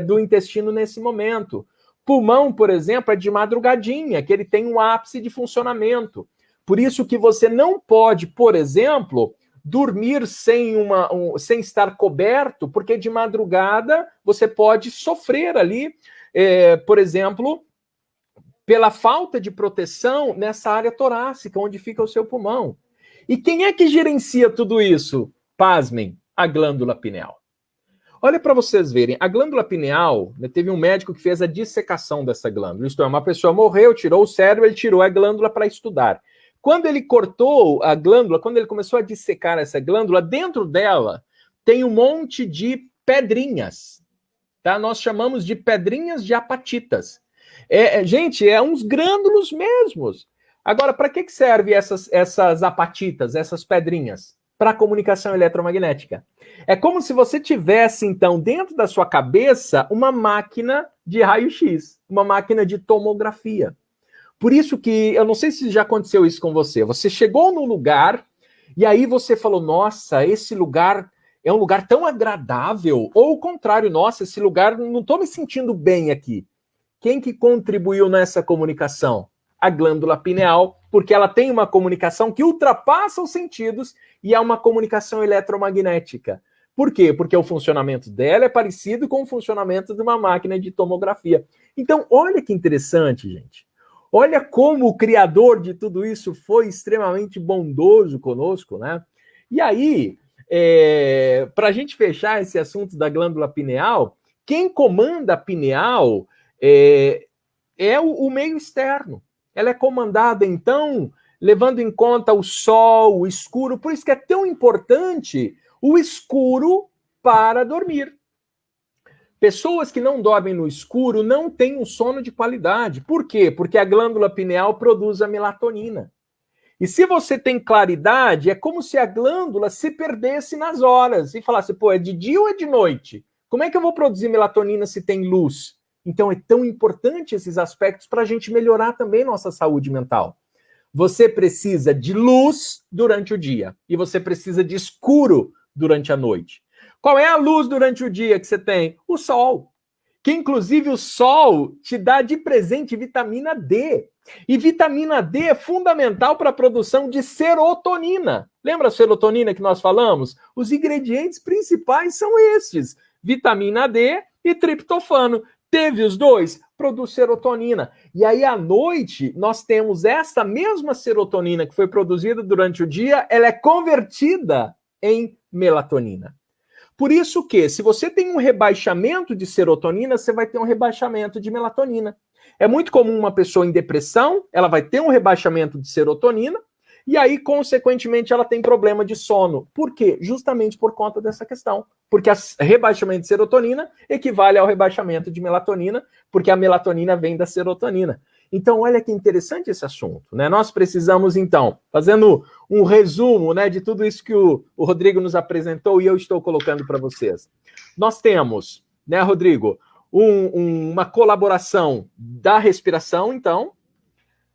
do intestino nesse momento. Pulmão, por exemplo, é de madrugadinha, que ele tem um ápice de funcionamento. Por isso que você não pode, por exemplo, dormir sem estar coberto, porque de madrugada você pode sofrer ali, por exemplo, pela falta de proteção nessa área torácica, onde fica o seu pulmão. E quem é que gerencia tudo isso? Pasmem, a glândula pineal. Olha para vocês verem, a glândula pineal, né, teve um médico que fez a dissecação dessa glândula. Isto é, uma pessoa morreu, tirou o cérebro, ele tirou a glândula para estudar. Quando ele cortou a glândula, quando ele começou a dissecar essa glândula, dentro dela tem um monte de pedrinhas, tá? Nós chamamos de pedrinhas de apatitas. Gente, é uns grânulos mesmos. Agora, para que servem essas apatitas, essas pedrinhas? Para comunicação eletromagnética. É como se você tivesse, então, dentro da sua cabeça, uma máquina de raio-x, uma máquina de tomografia. Por isso que, eu não sei se já aconteceu isso com você, você chegou num lugar e aí você falou, nossa, esse lugar é um lugar tão agradável, ou o contrário, nossa, esse lugar, não estou me sentindo bem aqui. Quem que contribuiu nessa comunicação? A glândula pineal, porque ela tem uma comunicação que ultrapassa os sentidos e é uma comunicação eletromagnética. Por quê? Porque o funcionamento dela é parecido com o funcionamento de uma máquina de tomografia. Então, olha que interessante, gente. Olha como o criador de tudo isso foi extremamente bondoso conosco, né? E aí, para a gente fechar esse assunto da glândula pineal, quem comanda a pineal é o meio externo. Ela é comandada, então, levando em conta o sol, o escuro. Por isso que é tão importante o escuro para dormir. Pessoas que não dormem no escuro não têm um sono de qualidade. Por quê? Porque a glândula pineal produz a melatonina. E se você tem claridade, é como se a glândula se perdesse nas horas e falasse, pô, é de dia ou é de noite? Como é que eu vou produzir melatonina se tem luz? Então é tão importante esses aspectos para a gente melhorar também nossa saúde mental. Você precisa de luz durante o dia e você precisa de escuro durante a noite. Qual é a luz durante o dia que você tem? O sol. Que inclusive o sol te dá de presente vitamina D. E vitamina D é fundamental para a produção de serotonina. Lembra a serotonina que nós falamos? Os ingredientes principais são estes: vitamina D e triptofano. Teve os dois, produz serotonina. E aí, à noite, nós temos essa mesma serotonina que foi produzida durante o dia, ela é convertida em melatonina. Por isso que, se você tem um rebaixamento de serotonina, você vai ter um rebaixamento de melatonina. É muito comum uma pessoa em depressão, ela vai ter um rebaixamento de serotonina, e aí, consequentemente, ela tem problema de sono. Por quê? Justamente por conta dessa questão. Porque o rebaixamento de serotonina equivale ao rebaixamento de melatonina, porque a melatonina vem da serotonina. Então, olha que interessante esse assunto, né? Nós precisamos, então, fazendo um resumo, né, de tudo isso que o Rodrigo nos apresentou e eu estou colocando para vocês. Nós temos, né, Rodrigo, uma colaboração da respiração, então,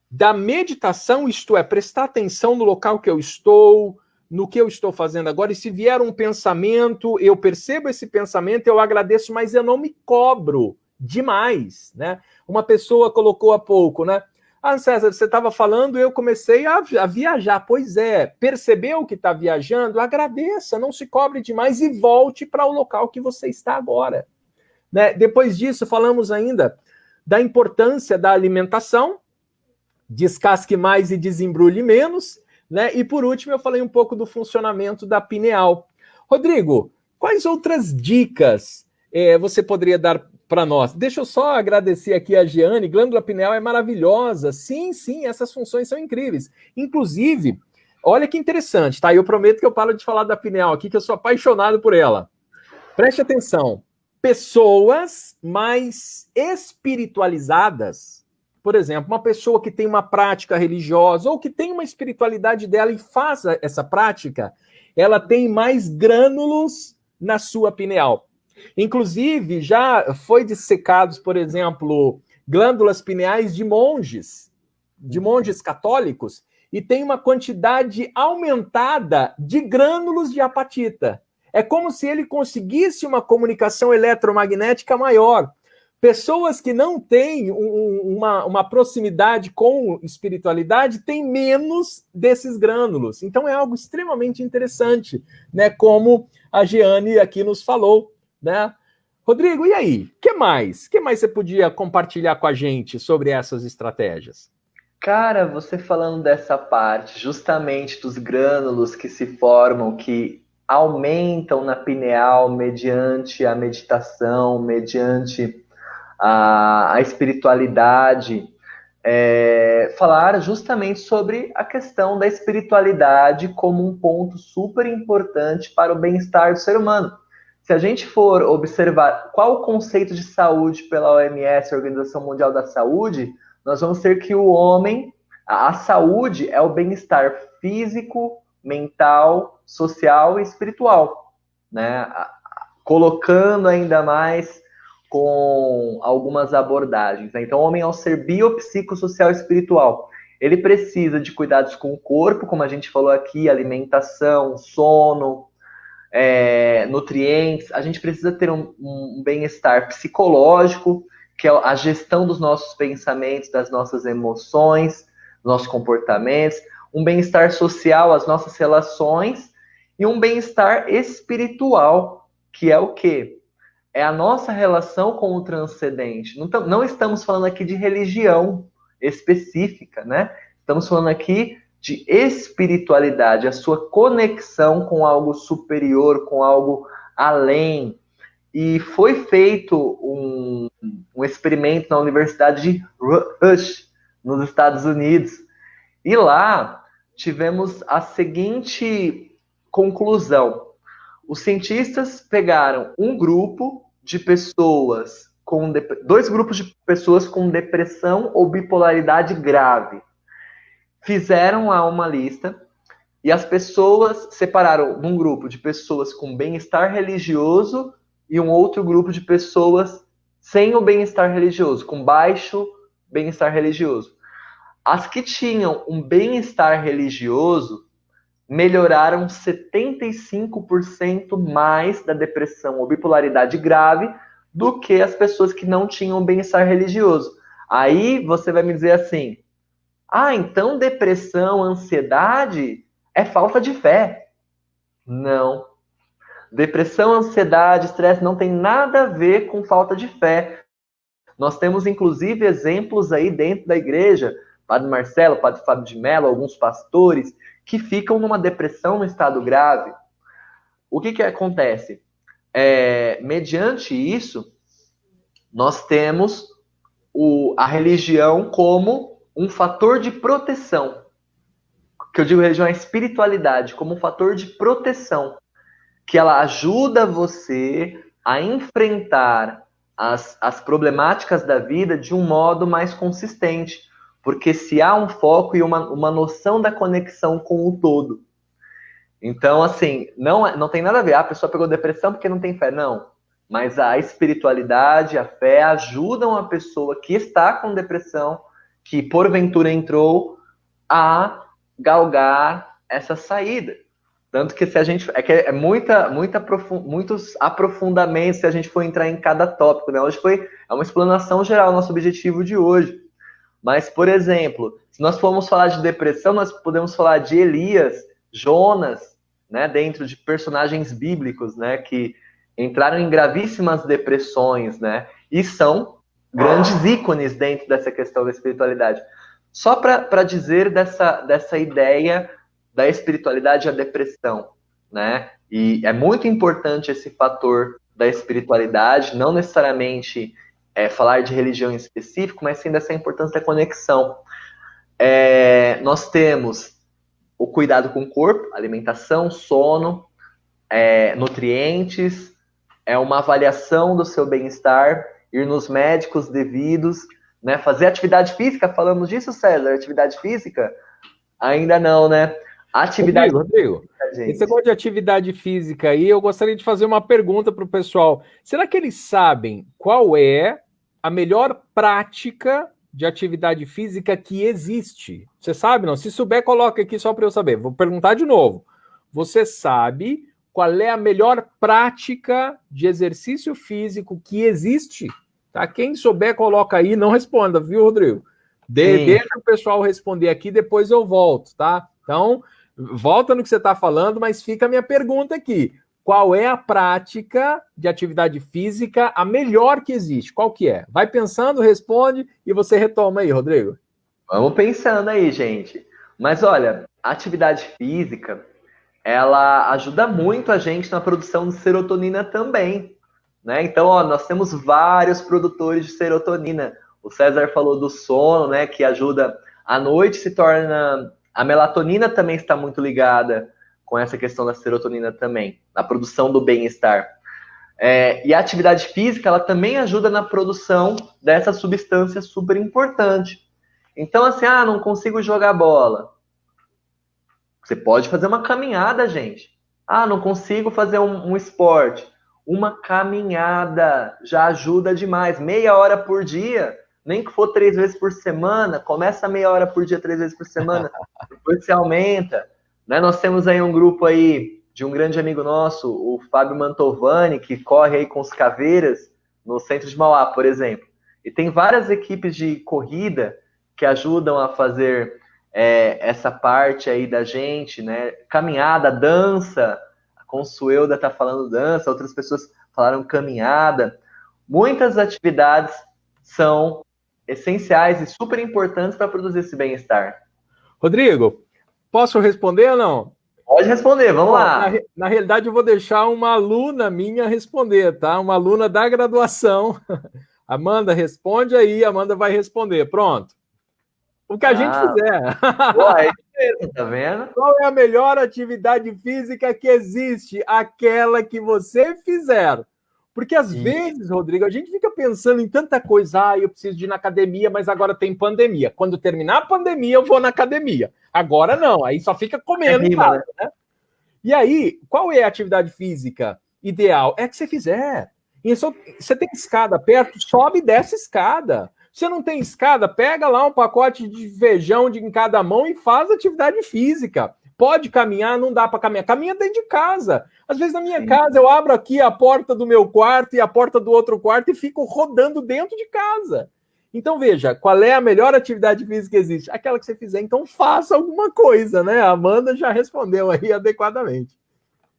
da meditação, isto é, prestar atenção no local que eu estou, no que eu estou fazendo agora, e se vier um pensamento, eu percebo esse pensamento, eu agradeço, mas eu não me cobro demais, né? Uma pessoa colocou há pouco, né? Ah, César, você estava falando e eu comecei a viajar. Pois é, percebeu que está viajando? Agradeça, não se cobre demais e volte para o local que você está agora. Né? Depois disso, falamos ainda da importância da alimentação, descasque mais e desembrulhe menos, né? E por último, eu falei um pouco do funcionamento da pineal. Rodrigo, quais outras dicas você poderia dar para nós? Deixa eu só agradecer aqui a Giane, glândula pineal é maravilhosa. Sim, essas funções são incríveis. Inclusive, olha que interessante, tá? Eu prometo que eu paro de falar da pineal aqui, que eu sou apaixonado por ela. Preste atenção. Pessoas mais espiritualizadas, por exemplo, uma pessoa que tem uma prática religiosa ou que tem uma espiritualidade dela e faz essa prática, ela tem mais grânulos na sua pineal. Inclusive, já foi dissecados, por exemplo, glândulas pineais de monges católicos, e tem uma quantidade aumentada de grânulos de apatita. É como se ele conseguisse uma comunicação eletromagnética maior. Pessoas que não têm uma proximidade com espiritualidade têm menos desses grânulos. Então é algo extremamente interessante, né? Como a Giane aqui nos falou, né? Rodrigo, e aí? O que mais? O que mais você podia compartilhar com a gente sobre essas estratégias? Cara, você falando dessa parte, justamente dos grânulos que se formam, que aumentam na pineal mediante a meditação, mediante a espiritualidade, falar justamente sobre a questão da espiritualidade como um ponto super importante para o bem-estar do ser humano. Se a gente for observar qual o conceito de saúde pela OMS, a Organização Mundial da Saúde, nós vamos ter que o homem, a saúde é o bem-estar físico, mental, social e espiritual, né? Colocando ainda mais com algumas abordagens, né? Então, o homem, ao ser biopsicossocial e espiritual, ele precisa de cuidados com o corpo, como a gente falou aqui, alimentação, sono, nutrientes. A gente precisa ter um bem-estar psicológico, que é a gestão dos nossos pensamentos, das nossas emoções, nossos comportamentos, um bem-estar social, as nossas relações, e um bem-estar espiritual, que é o quê? É a nossa relação com o transcendente. Não estamos falando aqui de religião específica, né? Estamos falando aqui de espiritualidade, a sua conexão com algo superior, com algo além. E foi feito um experimento na Universidade de Rush, nos Estados Unidos. E lá tivemos a seguinte conclusão. Os cientistas pegaram um grupo de pessoas dois grupos de pessoas com depressão ou bipolaridade grave. Fizeram lá uma lista e as pessoas separaram um grupo de pessoas com bem-estar religioso e um outro grupo de pessoas sem o bem-estar religioso, com baixo bem-estar religioso. As que tinham um bem-estar religioso melhoraram 75% mais da depressão ou bipolaridade grave do que as pessoas que não tinham bem-estar religioso. Aí você vai me dizer assim, então depressão, ansiedade é falta de fé. Não. Depressão, ansiedade, estresse não tem nada a ver com falta de fé. Nós temos, inclusive, exemplos aí dentro da igreja, Padre Marcelo, Padre Fábio de Mello, alguns pastores, que ficam numa depressão no estado grave. O que acontece? Mediante isso, nós temos a religião como um fator de proteção. Que eu digo religião é a espiritualidade, como um fator de proteção. Que ela ajuda você a enfrentar as problemáticas da vida de um modo mais consistente. Porque se há um foco e uma noção da conexão com o todo. Então, assim, não tem nada a ver. A pessoa pegou depressão porque não tem fé. Não. Mas a espiritualidade, a fé ajudam a pessoa que está com depressão, que porventura entrou, a galgar essa saída. Tanto que se a gente... muitos aprofundamentos se a gente for entrar em cada tópico, né? Hoje é uma explanação geral, nosso objetivo de hoje. Mas, por exemplo, se nós formos falar de depressão, nós podemos falar de Elias, Jonas, né, dentro de personagens bíblicos, né, que entraram em gravíssimas depressões, né, e são grandes ícones dentro dessa questão da espiritualidade. Só para dizer dessa ideia da espiritualidade e a depressão, né, e é muito importante esse fator da espiritualidade, não necessariamente... falar de religião em específico, mas sim dessa importância da conexão. Nós temos o cuidado com o corpo, alimentação, sono, nutrientes, uma avaliação do seu bem-estar, ir nos médicos devidos, né? Fazer atividade física, falamos disso, César? Atividade física? Ainda não, né? Atividade Rodrigo, esse negócio de atividade física aí, eu gostaria de fazer uma pergunta para o pessoal. Será que eles sabem qual é a melhor prática de atividade física que existe? Você sabe, não? Se souber, coloca aqui só para eu saber. Vou perguntar de novo. Você sabe qual é a melhor prática de exercício físico que existe? Tá? Quem souber, coloca aí. Não responda, viu, Rodrigo? Deixa o pessoal responder aqui, depois eu volto, tá? Então... volta no que você está falando, mas fica a minha pergunta aqui. Qual é a prática de atividade física a melhor que existe? Qual que é? Vai pensando, responde e você retoma aí, Rodrigo. Vamos pensando aí, gente. Mas olha, a atividade física, ela ajuda muito a gente na produção de serotonina também, né? Então, nós temos vários produtores de serotonina. O César falou do sono, né, que ajuda. À noite se torna... A melatonina também está muito ligada com essa questão da serotonina também, na produção do bem-estar. E a atividade física, ela também ajuda na produção dessa substância super importante. Então, assim, não consigo jogar bola. Você pode fazer uma caminhada, gente. Não consigo fazer um esporte. Uma caminhada já ajuda demais. Meia hora por dia, nem que for 3 vezes por semana, começa meia hora por dia, 3 vezes por semana, depois se aumenta. Né? Nós temos aí um grupo aí de um grande amigo nosso, o Fábio Mantovani, que corre aí com os Caveiras no centro de Mauá, por exemplo. E tem várias equipes de corrida que ajudam a fazer essa parte aí da gente, né? Caminhada, dança. A Consuelda tá falando dança, outras pessoas falaram caminhada. Muitas atividades são essenciais e super importantes para produzir esse bem-estar. Rodrigo, posso responder ou não? Pode responder, vamos lá. Na realidade, eu vou deixar uma aluna minha responder, tá? Uma aluna da graduação. Amanda, responde aí, Amanda vai responder. Pronto. O que a gente fizer. Pô, é isso mesmo, tá vendo? Qual é a melhor atividade física que existe? Aquela que você fizer. Porque às vezes, Rodrigo, a gente fica pensando em tanta coisa. Eu preciso de ir na academia, mas agora tem pandemia. Quando terminar a pandemia, eu vou na academia. Agora não, aí só fica comendo em casa, né? E aí, qual é a atividade física ideal? É que você fizer. Você tem escada perto, sobe e desce escada. Você não tem escada, pega lá um pacote de feijão em cada mão e faz atividade física. Pode caminhar, não dá para caminhar. Caminha dentro de casa. Às vezes na minha casa eu abro aqui a porta do meu quarto e a porta do outro quarto e fico rodando dentro de casa. Então veja, qual é a melhor atividade física que existe? Aquela que você fizer, então faça alguma coisa, né? A Amanda já respondeu aí adequadamente.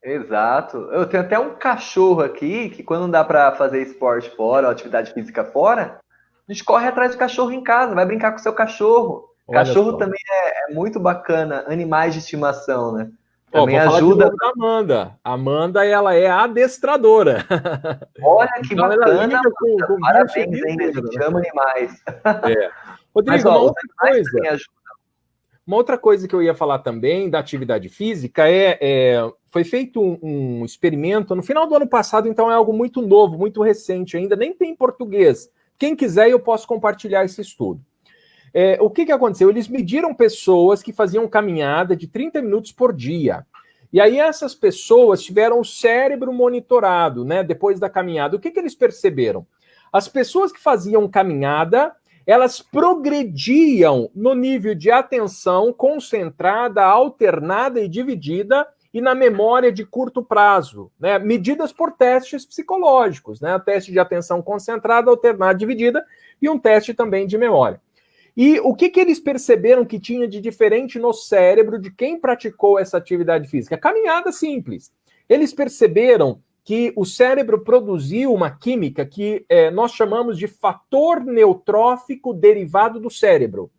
Exato. Eu tenho até um cachorro aqui que quando não dá para fazer esporte fora, ou atividade física fora, a gente corre atrás do cachorro em casa, vai brincar com o seu cachorro. Olha Cachorro só. também é muito bacana, animais de estimação, né? Também ajuda. Da Amanda. Amanda, ela é adestradora. Olha que então, bacana. Com parabéns, hein? A gente ama animais. Rodrigo, uma outra coisa que eu ia falar também da atividade física foi feito um experimento no final do ano passado, então é algo muito novo, muito recente ainda, nem tem em português. Quem quiser, eu posso compartilhar esse estudo. O que aconteceu? Eles mediram pessoas que faziam caminhada de 30 minutos por dia. E aí essas pessoas tiveram o cérebro monitorado, né, depois da caminhada. O que eles perceberam? As pessoas que faziam caminhada, elas progrediam no nível de atenção concentrada, alternada e dividida e na memória de curto prazo, né, medidas por testes psicológicos, né, teste de atenção concentrada, alternada, dividida e um teste também de memória. E o que eles perceberam que tinha de diferente no cérebro de quem praticou essa atividade física? Caminhada simples. Eles perceberam que o cérebro produziu uma química que nós chamamos de fator neutrófico derivado do cérebro. O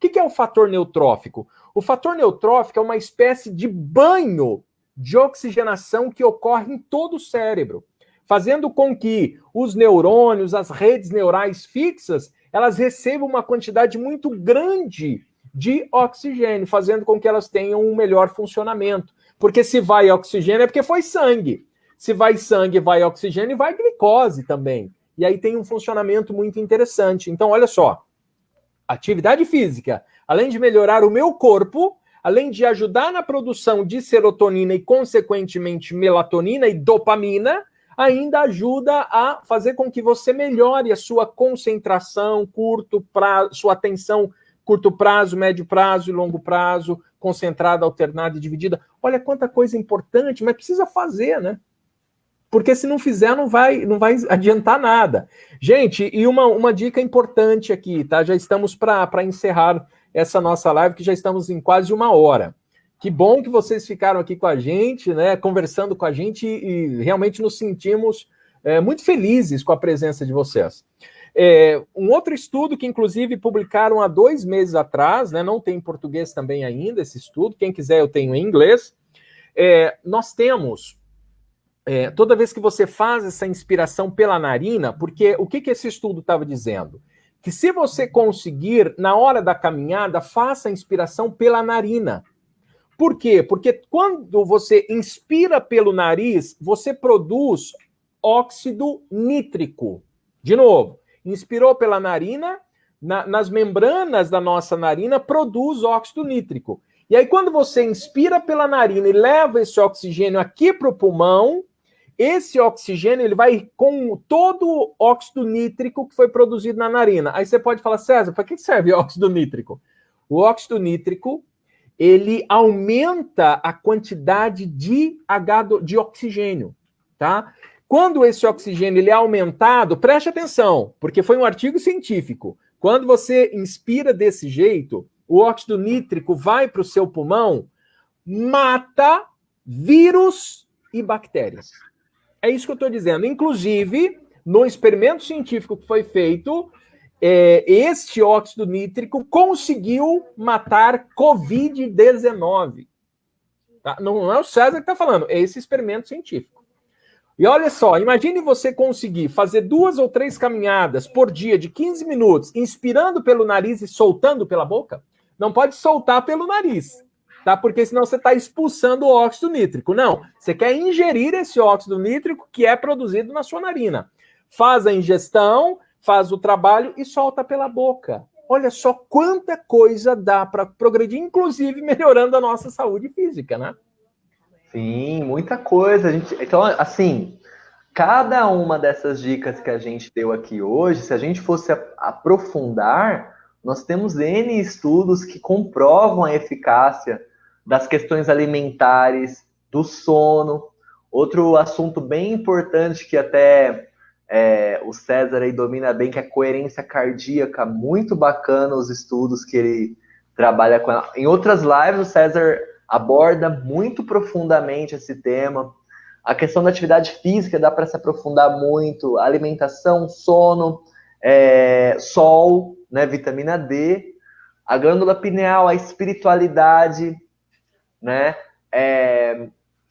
que é o fator neutrófico? O fator neutrófico é uma espécie de banho de oxigenação que ocorre em todo o cérebro, fazendo com que os neurônios, as redes neurais fixas, elas recebam uma quantidade muito grande de oxigênio, fazendo com que elas tenham um melhor funcionamento. Porque se vai oxigênio é porque foi sangue. Se vai sangue, vai oxigênio e vai glicose também. E aí tem um funcionamento muito interessante. Então, olha só, atividade física, além de melhorar o meu corpo, além de ajudar na produção de serotonina e, consequentemente, melatonina e dopamina, ainda ajuda a fazer com que você melhore a sua concentração, curto prazo, sua atenção curto prazo, médio prazo e longo prazo, concentrada, alternada e dividida. Olha quanta coisa importante, mas precisa fazer, né? Porque se não fizer, não vai adiantar nada. Gente, e uma dica importante aqui, tá? Já estamos para encerrar essa nossa live, que já estamos em quase 1 hora. Que bom que vocês ficaram aqui com a gente, né, conversando com a gente e realmente nos sentimos muito felizes com a presença de vocês. Um outro estudo que, inclusive, publicaram há 2 meses atrás, né, não tem em português também ainda esse estudo, quem quiser eu tenho em inglês. Nós temos, toda vez que você faz essa inspiração pela narina, porque o que esse estudo estava dizendo? que se você conseguir, na hora da caminhada, faça a inspiração pela narina. Por quê? Porque quando você inspira pelo nariz, você produz óxido nítrico. De novo, inspirou pela narina, nas membranas da nossa narina produz óxido nítrico. E aí, quando você inspira pela narina e leva esse oxigênio aqui para o pulmão, esse oxigênio ele vai com todo o óxido nítrico que foi produzido na narina. Aí você pode falar, César, para que serve o óxido nítrico? O óxido nítrico, ele aumenta a quantidade de oxigênio, tá? Quando esse oxigênio ele é aumentado, preste atenção, porque foi um artigo científico. Quando você inspira desse jeito, o óxido nítrico vai para o seu pulmão, mata vírus e bactérias. É isso que eu estou dizendo. Inclusive, no experimento científico que foi feito, este óxido nítrico conseguiu matar Covid-19. Tá? Não é o César que está falando, é esse experimento científico. E olha só, imagine você conseguir fazer 2 ou 3 caminhadas por dia de 15 minutos, inspirando pelo nariz e soltando pela boca. Não pode soltar pelo nariz, tá? Porque senão você está expulsando o óxido nítrico. Não, você quer ingerir esse óxido nítrico que é produzido na sua narina. Faz a ingestão, faz o trabalho e solta pela boca. Olha só quanta coisa dá para progredir, inclusive melhorando a nossa saúde física, né? Sim, muita coisa. Então, assim, cada uma dessas dicas que a gente deu aqui hoje, se a gente fosse aprofundar, nós temos N estudos que comprovam a eficácia das questões alimentares, do sono. Outro assunto bem importante que até o César aí domina bem, que é a coerência cardíaca, muito bacana os estudos que ele trabalha com ela. Em outras lives, o César aborda muito profundamente esse tema. A questão da atividade física dá para se aprofundar muito. Alimentação, sono, sol, né, vitamina D, a glândula pineal, a espiritualidade, né,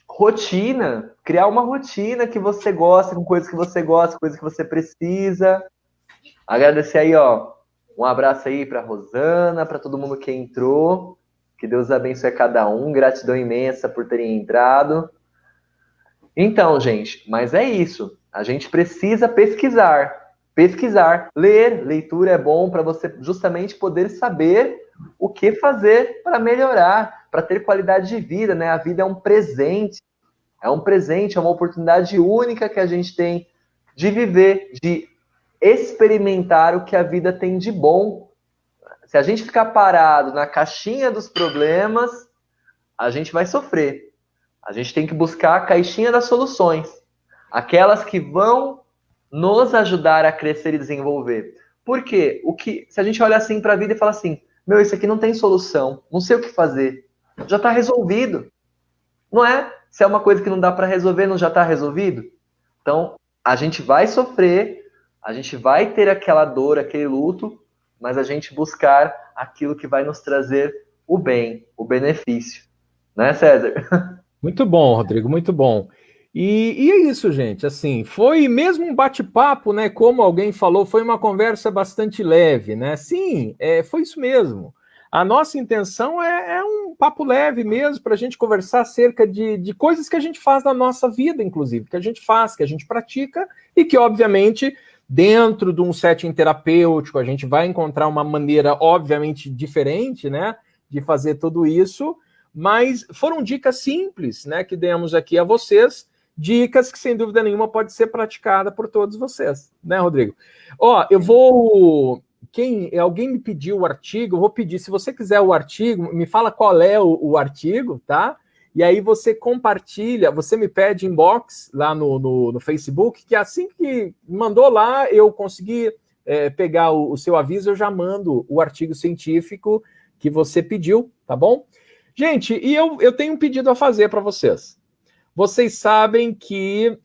rotina, criar uma rotina que você gosta, com coisas que você gosta, coisas que você precisa. Agradecer aí, ó, um abraço aí para Rosana, para todo mundo que entrou. Que Deus abençoe a cada um. Gratidão imensa por terem entrado. Então, gente, mas é isso. A gente precisa pesquisar. Pesquisar. Ler. Leitura é bom para você justamente poder saber o que fazer para melhorar, para ter qualidade de vida, né? A vida é um presente. É um presente, é uma oportunidade única que a gente tem de viver, de experimentar o que a vida tem de bom. Se a gente ficar parado na caixinha dos problemas, a gente vai sofrer. A gente tem que buscar a caixinha das soluções. Aquelas que vão nos ajudar a crescer e desenvolver. Por quê? Se a gente olha assim para a vida e fala assim, meu, isso aqui não tem solução, não sei o que fazer. Já está resolvido. Não é? Se é uma coisa que não dá para resolver, não já está resolvido? Então, a gente vai sofrer, a gente vai ter aquela dor, aquele luto, mas a gente buscar aquilo que vai nos trazer o bem, o benefício. Né, César? Muito bom, Rodrigo, muito bom. E é isso, gente. Assim, foi mesmo um bate-papo, né? Como alguém falou, foi uma conversa bastante leve, né? Sim, foi isso mesmo. A nossa intenção é um papo leve mesmo, para a gente conversar acerca de coisas que a gente faz na nossa vida, inclusive, que a gente faz, que a gente pratica, e que, obviamente, dentro de um setting terapêutico, a gente vai encontrar uma maneira, obviamente, diferente, né, de fazer tudo isso, mas foram dicas simples, né, que demos aqui a vocês, dicas que, sem dúvida nenhuma, pode ser praticada por todos vocês, né, Rodrigo? Ó, eu vou... Alguém me pediu o artigo, eu vou pedir, se você quiser o artigo, me fala qual é o artigo, tá? E aí você compartilha, você me pede inbox lá no Facebook, que assim que mandou lá, eu consegui pegar o seu aviso, eu já mando o artigo científico que você pediu, tá bom? Gente, e eu tenho um pedido a fazer para vocês. Vocês sabem que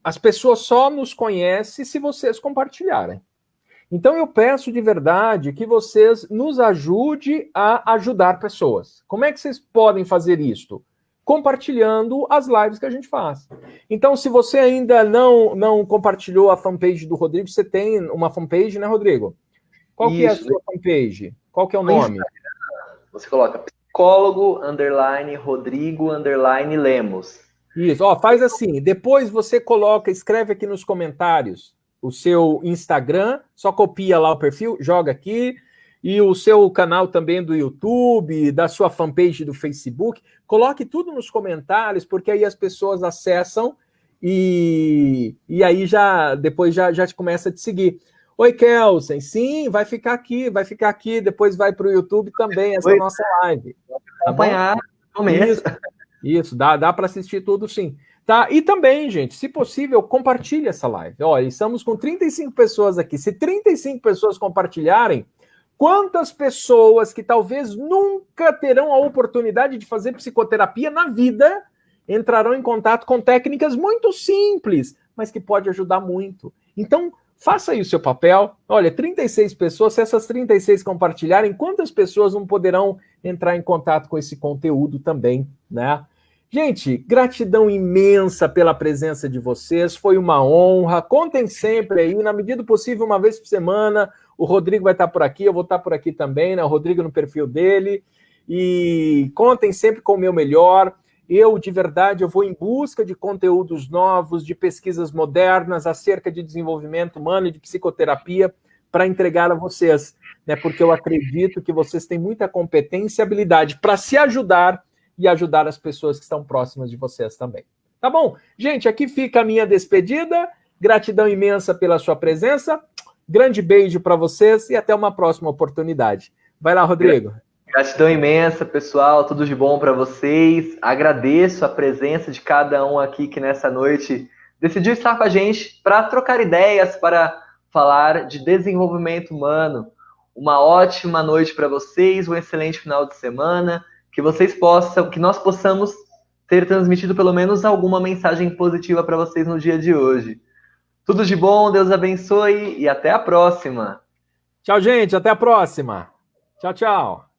as pessoas só nos conhecem se vocês compartilharem. Então eu peço de verdade que vocês nos ajudem a ajudar pessoas. Como é que vocês podem fazer isso? compartilhando as lives que a gente faz. Então, se você ainda não compartilhou a fanpage do Rodrigo, você tem uma fanpage, né, Rodrigo? Qual que é a sua fanpage? Qual que é o nome? Você coloca psicólogo, Rodrigo, Lemos. Isso, ó, faz assim, depois você escreve aqui nos comentários o seu Instagram, só copia lá o perfil, joga aqui, e o seu canal também do YouTube, da sua fanpage do Facebook, coloque tudo nos comentários, porque aí as pessoas acessam e aí depois já começa a te seguir. Oi, Kelsen, sim, vai ficar aqui, depois vai para o YouTube também, essa nossa live. Acompanhar no começo. Isso, dá para assistir tudo sim. Tá? E também, gente, se possível, compartilhe essa live. Olha, estamos com 35 pessoas aqui. Se 35 pessoas compartilharem, quantas pessoas que talvez nunca terão a oportunidade de fazer psicoterapia na vida entrarão em contato com técnicas muito simples, mas que pode ajudar muito. Então, faça aí o seu papel. Olha, 36 pessoas, se essas 36 compartilharem, quantas pessoas não poderão entrar em contato com esse conteúdo também, né? Gente, gratidão imensa pela presença de vocês, foi uma honra. Contem sempre aí, na medida do possível, uma vez por semana. O Rodrigo vai estar por aqui, eu vou estar por aqui também, né? O Rodrigo no perfil dele. E contem sempre com o meu melhor. Eu, de verdade, eu vou em busca de conteúdos novos, de pesquisas modernas acerca de desenvolvimento humano e de psicoterapia para entregar a vocês, né? Porque eu acredito que vocês têm muita competência e habilidade para se ajudar e ajudar as pessoas que estão próximas de vocês também. Tá bom? Gente, aqui fica a minha despedida. Gratidão imensa pela sua presença. Grande beijo para vocês e até uma próxima oportunidade. Vai lá, Rodrigo. Gratidão imensa, pessoal. Tudo de bom para vocês. Agradeço a presença de cada um aqui que nessa noite decidiu estar com a gente para trocar ideias, para falar de desenvolvimento humano. Uma ótima noite para vocês, um excelente final de semana. Que nós possamos ter transmitido pelo menos alguma mensagem positiva para vocês no dia de hoje. Tudo de bom, Deus abençoe e até a próxima. Tchau, gente, até a próxima. Tchau, tchau.